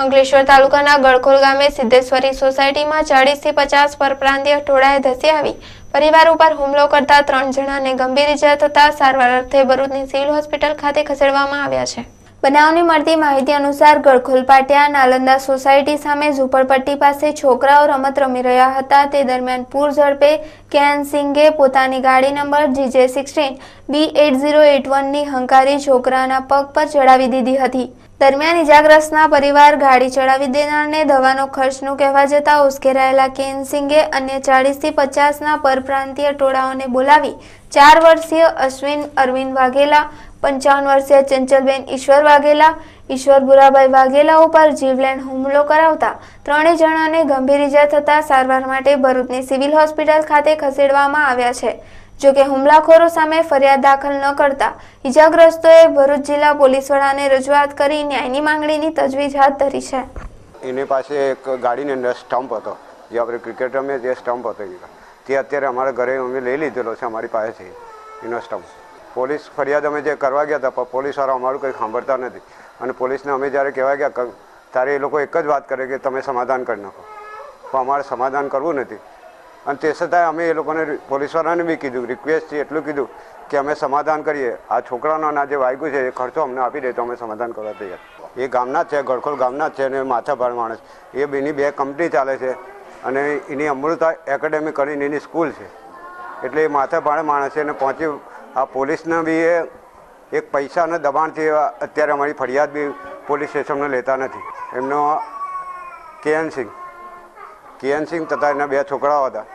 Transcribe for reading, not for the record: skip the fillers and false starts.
અંકલેશ્વર તાલુકાના ગળખોલ ગામે સિદ્ધેશ્વરી સોસાયટીમાં 40 થી 50 પરપ્રાંતીય ટોળાએ ધસી આવી પરિવાર ઉપર હુમલો કરતા 3 જણાને ગંભીર ઇજા થતા સારવાર અર્થે ભરૂચની સિવિલ હોસ્પિટલ ખાતે ખસેડવામાં આવ્યા છે। બનાવની મળતી માહિતી અનુસાર ગળખોલ પાટિયા નાલંદા સોસાયટી સામે ઝૂંપડપટ્ટી પાસે છોકરાઓ રમત રમી રહ્યા હતા। તે દરમિયાન પૂર ઝડપે કેન સિંઘે પોતાની ગાડી નંબર GJ16 B8081 ની હંકારી છોકરાના પગ પર ચડાવી દીધી હતી। દરમિયાન ઇજાગ્રસ્તના પરિવાર ગાડી ચડાવી દેનારને દવાનો ખર્ચનું કહેવા જતાં ઉશ્કેરાયેલા કેન સિંઘે અન્ય 40 થી 50ના પરપ્રાંતીય ટોળાઓને બોલાવી 4 વર્ષીય અશ્વિન અરવિંદ વાઘેલા, 55 વર્ષીય ચંચલબેન ઈશ્વર વાઘેલા, ઈશ્વર બુરાભાઈ વાઘેલા ઉપર જીવલેણ હુમલો કરાવતા 3 જણાને ગંભીર ઇજા થતા સારવાર માટે ભરૂચની સિવિલ હોસ્પિટલ ખાતે ખસેડવામાં આવ્યા છે। જોકે હુમલાખોરો સામે ફરિયાદ દાખલ ન કરતા ઇજાગ્રસ્તોએ ભરૂચ જિલ્લા પોલીસ વડાને રજૂઆત કરી ન્યાયની માંગણીની તજવીજ હાથ ધરી છે। એની પાસે એક ગાડીની અંદર સ્ટમ્પ હતો, જે આપણે ક્રિકેટ રમીએ જે સ્ટમ્પ હતો તે અત્યારે અમારા ઘરે અમે લઈ લીધેલો છે અમારી પાસેથી એનો સ્ટમ્પ। પોલીસ ફરિયાદ અમે જે કરવા ગયા હતા પણ પોલીસવાળા અમારું કંઈ સાંભળતા નથી અને પોલીસને અમે જ્યારે કહેવા ગયા ત્યારે એ લોકો એક જ વાત કરે કે તમે સમાધાન કરી નાખો, પણ અમારે સમાધાન કરવું નથી અને તે છતાંય અમે એ લોકોને પોલીસવાળાને બી કીધું, રિક્વેસ્ટ છે એટલું કીધું કે અમે સમાધાન કરીએ, આ છોકરાનો ના જે વાગ્યું છે એ ખર્ચો અમને આપી દે તો અમે સમાધાન કરવા તૈયાર। એ ગામના જ છે, ગળખોલ ગામના જ છે અને માથાભાર માણસ, એ બેની 2 કંપની ચાલે છે અને એની અમૃતા એકેડેમી કરીને એની સ્કૂલ છે, એટલે એ માથાભાર માણસ છે અને પહોંચી આ પોલીસને બી એક પૈસાના દબાણથી અત્યારે અમારી ફરિયાદ બી પોલીસ સ્ટેશનને લેતા નથી। એમનો કેએન સિંહ તથા એના 2 છોકરાઓ હતા